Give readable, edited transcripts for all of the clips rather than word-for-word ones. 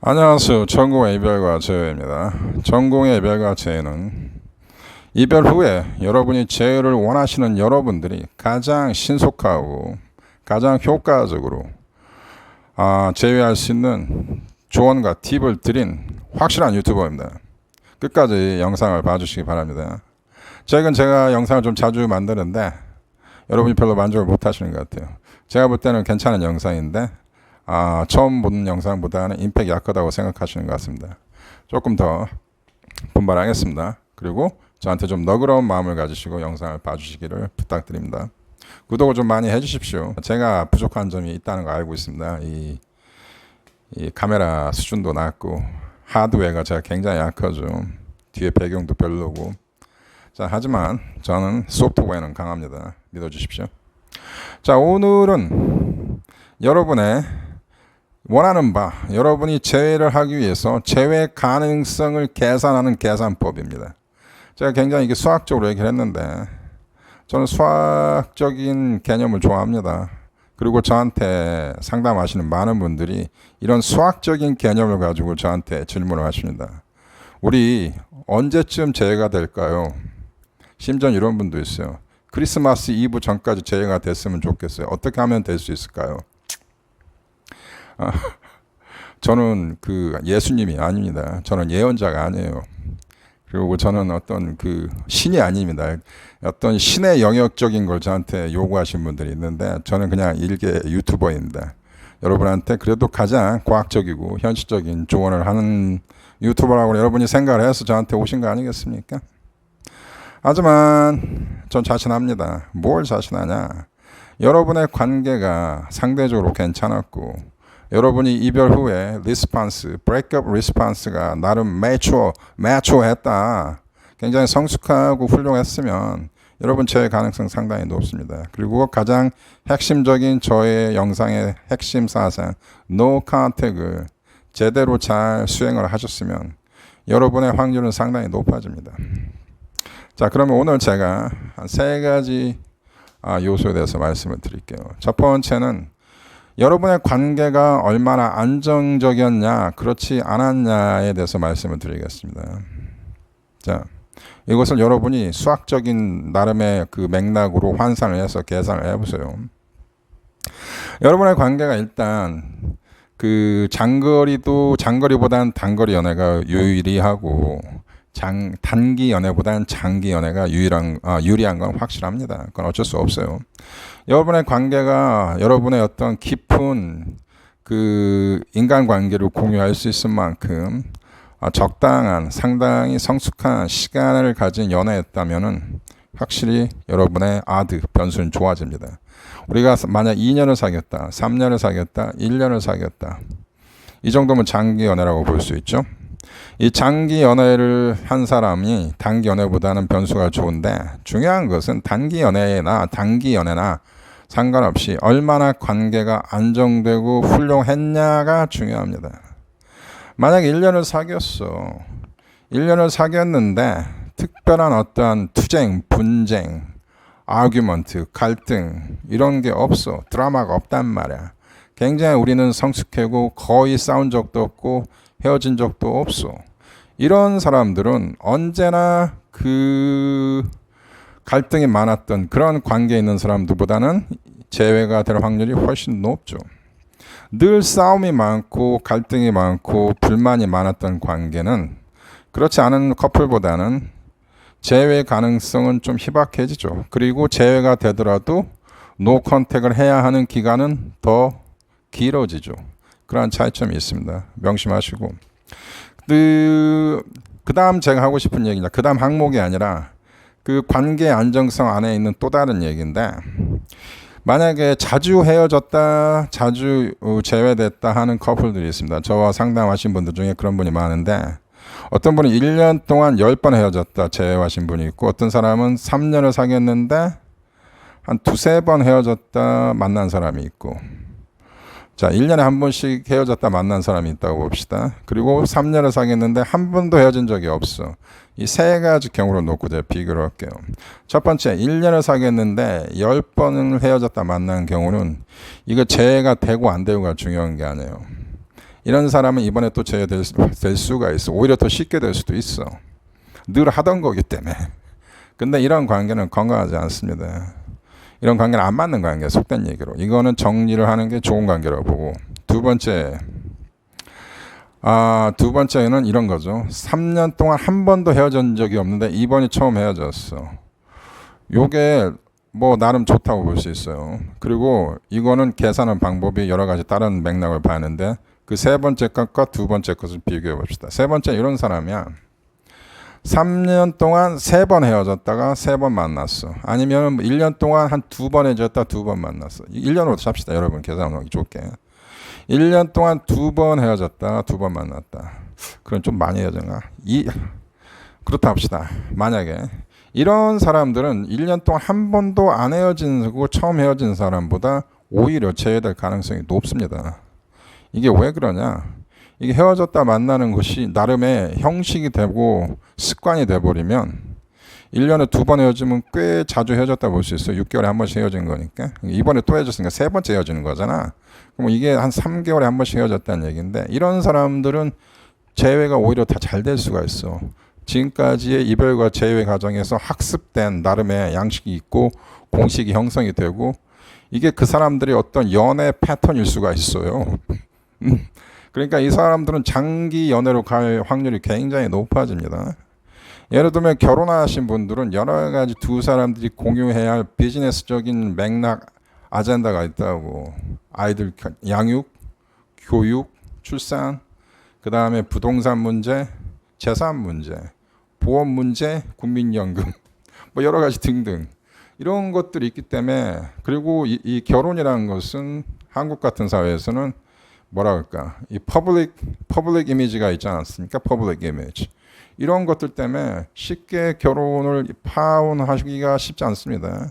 안녕하세요. 천공의 이별과 재회입니다. 천공의 이별과 재회는 이별 후에 여러분이 재회를 원하시는 여러분들이 가장 신속하고 가장 효과적으로 재회할 수 있는 조언과 팁을 드린 확실한 유튜버입니다. 끝까지 영상을 봐주시기 바랍니다. 최근 제가 영상을 좀 자주 만드는데 여러분이 별로 만족을 못 하시는 것 같아요. 제가 볼 때는 괜찮은 영상인데 처음 보는 영상보다는 임팩이 약하다고 생각하시는 것 같습니다. 조금 더 분발하겠습니다. 그리고 저한테 좀 너그러운 마음을 가지시고 영상을 봐주시기를 부탁드립니다. 구독을 좀 많이 해주십시오. 제가 부족한 점이 있다는 거 알고 있습니다. 이 카메라 수준도 낮고 하드웨어가 제가 굉장히 약하죠. 뒤에 배경도 별로고. 자, 하지만 저는 소프트웨어는 강합니다. 믿어주십시오. 자, 오늘은 여러분의 원하는 바, 여러분이 재회를 하기 위해서 재회 가능성을 계산하는 계산법입니다. 제가 굉장히 이게 수학적으로 얘기를 했는데 저는 수학적인 개념을 좋아합니다. 그리고 저한테 상담하시는 많은 분들이 이런 수학적인 개념을 가지고 저한테 질문을 하십니다. 우리 언제쯤 재회가 될까요? 심지어 이런 분도 있어요. 크리스마스 이브 전까지 재회가 됐으면 좋겠어요. 어떻게 하면 될 수 있을까요? 저는 예수님이 아닙니다. 저는 예언자가 아니에요. 그리고 저는 어떤 신이 아닙니다. 어떤 신의 영역적인 걸 저한테 요구하신 분들이 있는데 저는 그냥 일개 유튜버입니다. 여러분한테 그래도 가장 과학적이고 현실적인 조언을 하는 유튜버라고 여러분이 생각을 해서 저한테 오신 거 아니겠습니까? 하지만 전 자신합니다. 뭘 자신하냐? 여러분의 관계가 상대적으로 괜찮았고 여러분이 이별 후에 브레이크업 리스폰스가 나름 매초했다. 굉장히 성숙하고 훌륭했으면 여러분 재회 가능성 상당히 높습니다. 그리고 가장 핵심적인 저의 영상의 핵심 사상 No Contact을 제대로 잘 수행을 하셨으면 여러분의 확률은 상당히 높아집니다. 자, 그러면 오늘 제가 한 3가지 요소에 대해서 말씀을 드릴게요. 첫 번째는 여러분의 관계가 얼마나 안정적이었냐, 그렇지 않았냐에 대해서 말씀을 드리겠습니다. 자, 이것을 여러분이 수학적인 나름의 맥락으로 환산을 해서 계산을 해보세요. 여러분의 관계가 일단 장거리보다는 단거리 연애가 유리하고 단기 연애보다는 장기 연애가 유리한 건 확실합니다. 그건 어쩔 수 없어요. 여러분의 관계가 여러분의 어떤 깊은 인간관계를 공유할 수 있을 만큼 적당한 상당히 성숙한 시간을 가진 연애였다면은 확실히 여러분의 변수는 좋아집니다. 우리가 만약 2년을 사귀었다, 3년을 사귀었다, 1년을 사귀었다, 이 정도면 장기 연애라고 볼 수 있죠. 이 장기 연애를 한 사람이 단기 연애보다는 변수가 좋은데 중요한 것은 단기 연애나 단기 연애나 상관없이 얼마나 관계가 안정되고 훌륭했냐가 중요합니다. 만약에 1년을 사귀었어. 1년을 사귀었는데 특별한 어떠한 투쟁, 분쟁, 아규먼트, 갈등 이런 게 없어. 드라마가 없단 말이야. 굉장히 우리는 성숙하고 거의 싸운 적도 없고 헤어진 적도 없어. 이런 사람들은 언제나 갈등이 많았던 그런 관계에 있는 사람들보다는 재회가 될 확률이 훨씬 높죠. 늘 싸움이 많고 갈등이 많고 불만이 많았던 관계는 그렇지 않은 커플보다는 재회 가능성은 좀 희박해지죠. 그리고 재회가 되더라도 노 컨택을 해야 하는 기간은 더 길어지죠. 그러한 차이점이 있습니다. 명심하시고. 그 다음 제가 하고 싶은 얘기냐, 그 다음 항목이 아니라 관계 안정성 안에 있는 또 다른 얘기인데, 만약에 자주 헤어졌다, 자주 재회됐다 하는 커플들이 있습니다. 저와 상담하신 분들 중에 그런 분이 많은데, 어떤 분은 1년 동안 10번 헤어졌다 재회하신 분이 있고, 어떤 사람은 3년을 사귀었는데 한 2-3번 헤어졌다 만난 사람이 있고, 자, 1년에 한 번씩 헤어졌다 만난 사람이 있다고 봅시다. 그리고 3년을 사귀었는데 한 번도 헤어진 적이 없어. 이 3가지 경우를 놓고 제가 비교를 할게요. 첫 번째, 1년을 사귀었는데 10번을 헤어졌다 만난 경우는 이거 재회가 되고 안 되고가 중요한 게 아니에요. 이런 사람은 이번에 또 제외될 수가 있어. 오히려 더 쉽게 될 수도 있어. 늘 하던 거기 때문에. 근데 이런 관계는 건강하지 않습니다. 이런 관계는 안 맞는 관계, 속된 얘기로. 이거는 정리를 하는 게 좋은 관계라고 보고. 두 번째는 이런 거죠. 3년 동안 한 번도 헤어진 적이 없는데 이번이 처음 헤어졌어. 요게 뭐 나름 좋다고 볼 수 있어요. 그리고 이거는 계산하는 방법이 여러 가지 다른 맥락을 봐는데 그 세 번째 것과 두 번째 것을 비교해 봅시다. 세 번째 이런 사람이야. 3년 동안 3번 헤어졌다가 3번 만났어. 아니면 1년 동안 한 2번 헤어졌다 2번 만났어. 1년으로 잡시다. 여러분 계산하기 좋게. 1년 동안 2번 헤어졌다 2번 만났다. 그건 좀 많이 헤어졌나? 그렇다 합시다. 만약에 이런 사람들은 1년 동안 한 번도 안 헤어지고 처음 헤어진 사람보다 오히려 제외될 가능성이 높습니다. 이게 왜 그러냐? 이게 헤어졌다 만나는 것이 나름의 형식이 되고 습관이 돼버리면 1년에 2번 헤어지면 꽤 자주 헤어졌다 볼 수 있어요. 6개월에 한 번씩 헤어진 거니까. 이번에 또 헤어졌으니까 세 번째 헤어지는 거잖아. 그럼 이게 한 3개월에 한 번씩 헤어졌다는 얘기인데 이런 사람들은 재회가 오히려 다 잘 될 수가 있어. 지금까지의 이별과 재회 과정에서 학습된 나름의 양식이 있고 공식이 형성이 되고 이게 그 사람들의 어떤 연애 패턴일 수가 있어요. 그러니까 이 사람들은 장기 연애로 갈 확률이 굉장히 높아집니다. 예를 들면 결혼하신 분들은 여러 가지 두 사람들이 공유해야 할 비즈니스적인 맥락 아젠다가 있다고. 아이들 양육, 교육, 출산, 그 다음에 부동산 문제, 재산 문제, 보험 문제, 국민연금, 뭐 여러 가지 등등. 이런 것들이 있기 때문에 그리고 이 결혼이라는 것은 한국 같은 사회에서는 뭐라 그럴까? 이 퍼블릭 이미지가 있지 않습니까? 퍼블릭 이미지. 이런 것들 때문에 쉽게 결혼을 파혼하기가 쉽지 않습니다.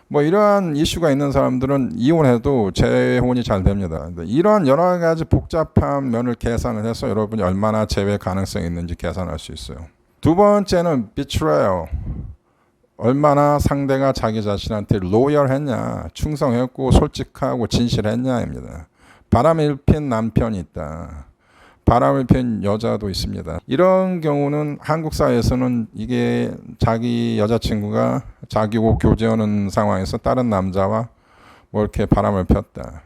뭐 이러한 이슈가 있는 사람들은 이혼해도 재혼이 잘 됩니다. 이런 여러 가지 복잡한 면을 계산을 해서 여러분이 얼마나 재회 가능성이 있는지 계산할 수 있어요. 두 번째는 betrayal. 얼마나 상대가 자기 자신한테 로열했냐, 충성했고 솔직하고 진실했냐입니다. 바람을 핀 남편이 있다. 바람을 핀 여자도 있습니다. 이런 경우는 한국 사회에서는 이게 자기 여자친구가 자기고 교제하는 상황에서 다른 남자와 뭐 이렇게 바람을 폈다.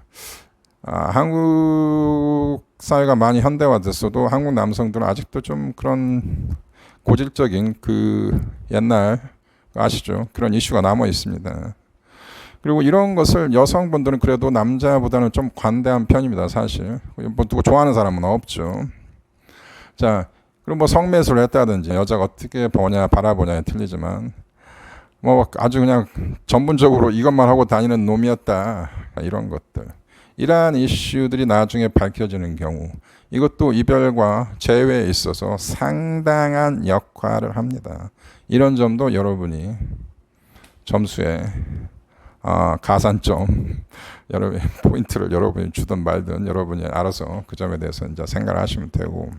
한국 사회가 많이 현대화됐어도 한국 남성들은 아직도 좀 그런 고질적인 그 옛날 아시죠? 그런 이슈가 남아 있습니다. 그리고 이런 것을 여성분들은 그래도 남자보다는 좀 관대한 편입니다, 사실. 뭐 누구 좋아하는 사람은 없죠. 자, 그럼 뭐 성매수를 했다든지 여자가 어떻게 바라보냐에 틀리지만 뭐 아주 그냥 전문적으로 이것만 하고 다니는 놈이었다. 이런 것들. 이러한 이슈들이 나중에 밝혀지는 경우 이것도 이별과 재회에 있어서 상당한 역할을 합니다. 이런 점도 여러분이 점수에 가산점, 여러분 포인트를 여러분이 주든 말든 여러분이 알아서 그 점에 대해서 이제 생각을 하시면 되고.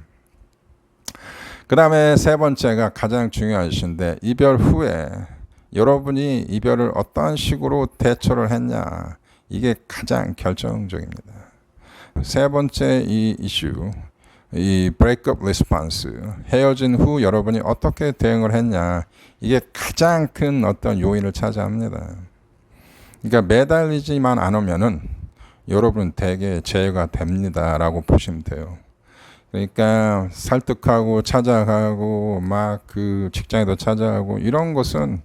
그 다음에 세 번째가 가장 중요한 이슈인데 이별 후에 여러분이 이별을 어떤 식으로 대처를 했냐 이게 가장 결정적입니다. 세 번째 이 이슈, 이 breakup response, 헤어진 후 여러분이 어떻게 대응을 했냐 이게 가장 큰 어떤 요인을 차지합니다. 그러니까 매달리지만 않으면은 여러분은 대개 재회가 됩니다라고 보시면 돼요. 그러니까 설득하고 찾아가고 막 그 직장에도 찾아가고 이런 것은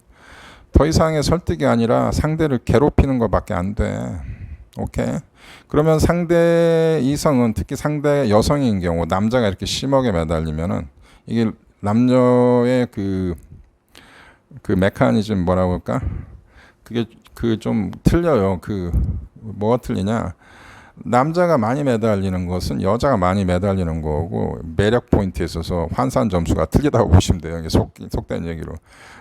더 이상의 설득이 아니라 상대를 괴롭히는 것밖에 안 돼. 오케이? 그러면 상대 이성은 특히 상대 여성인 경우 남자가 이렇게 심하게 매달리면은 이게 남녀의 그 메커니즘 뭐라고 할까? 그게 그 좀 틀려요. 뭐가 틀리냐? 남자가 많이 매달리는 것은 여자가 많이 매달리는 거고 매력 포인트에 있어서 환산 점수가 틀리다고 보시면 돼요. 이게 속된 얘기로.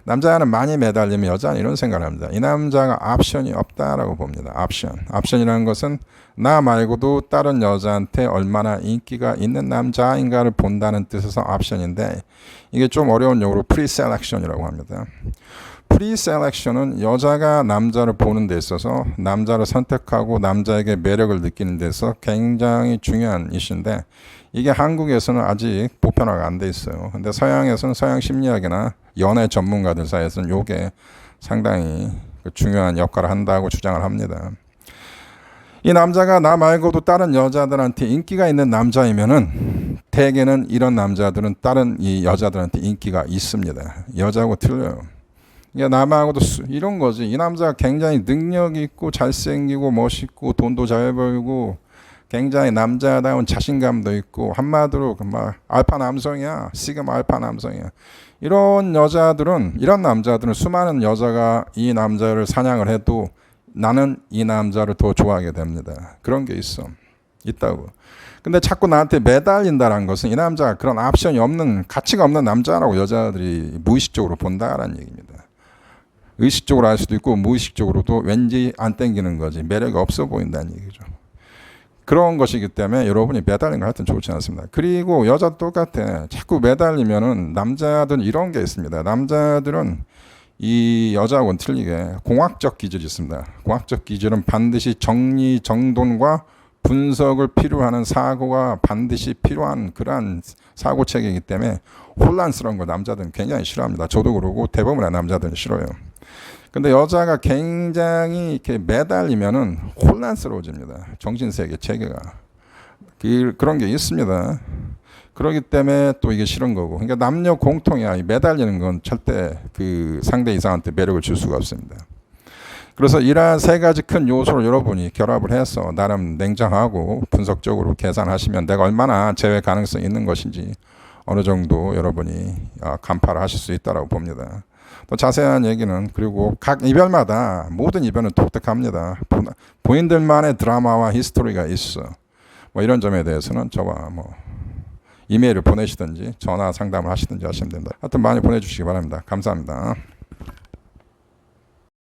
남자는 많이 매달리면 여자는 이런 생각을 합니다. 이 남자가 옵션이 없다라고 봅니다. 옵션이라는 것은 나 말고도 다른 여자한테 얼마나 인기가 있는 남자인가를 본다는 뜻에서 옵션인데 이게 좀 어려운 용어로 프리셀렉션이라고 합니다. 프리셀렉션은 여자가 남자를 보는 데 있어서 남자를 선택하고 남자에게 매력을 느끼는 데 있어서 굉장히 중요한 이슈인데 이게 한국에서는 아직 보편화가 안 돼 있어요. 근데 서양에서는 서양 심리학이나 연애 전문가들 사이에서는 이게 상당히 중요한 역할을 한다고 주장을 합니다. 이 남자가 나 말고도 다른 여자들한테 인기가 있는 남자이면은 대개는 이런 남자들은 다른 이 여자들한테 인기가 있습니다. 여자하고 틀려요. 이게 남하고도 이런 거지. 이 남자가 굉장히 능력 있고 잘생기고 멋있고 돈도 잘 벌고 굉장히 남자다운 자신감도 있고 한마디로 막 알파 남성이야. 시그마 알파 남성이야. 이런 남자들은 수많은 여자가 이 남자를 사냥을 해도 나는 이 남자를 더 좋아하게 됩니다. 그런 게 있다고. 근데 자꾸 나한테 매달린다는 것은 이 남자가 그런 옵션이 없는, 가치가 없는 남자라고 여자들이 무의식적으로 본다라는 얘기입니다. 의식적으로 할 수도 있고 무의식적으로도 왠지 안 땡기는 거지. 매력이 없어 보인다는 얘기죠. 그런 것이기 때문에 여러분이 매달리는 거 하여튼 좋지 않습니다. 그리고 여자도 똑같아. 자꾸 매달리면은 남자들은 이런 게 있습니다. 남자들은 이 여자하고는 틀리게 공학적 기질이 있습니다. 공학적 기질은 반드시 정리, 정돈과 분석을 필요하는 사고가 반드시 필요한 그러한 사고체계이기 때문에 혼란스러운 거 남자들은 굉장히 싫어합니다. 저도 그러고 대부분의 남자들은 싫어요. 근데 여자가 굉장히 이렇게 매달리면은 혼란스러워집니다. 정신세계 체계가. 그런 게 있습니다. 그렇기 때문에 또 이게 싫은 거고. 그러니까 남녀 공통이야. 매달리는 건 절대 그 상대 이상한테 매력을 줄 수가 없습니다. 그래서 이러한 세 가지 큰 요소를 여러분이 결합을 해서 나름 냉정하고 분석적으로 계산하시면 내가 얼마나 재회 가능성이 있는 것인지 어느 정도 여러분이 간파를 하실 수 있다고 봅니다. 또 자세한 얘기는 그리고 각 이별마다 모든 이별은 독특합니다. 본인들만의 드라마와 히스토리가 있어. 뭐 이런 점에 대해서는 저와 뭐 이메일을 보내시든지 전화 상담을 하시든지 하시면 됩니다. 하여튼 많이 보내주시기 바랍니다. 감사합니다.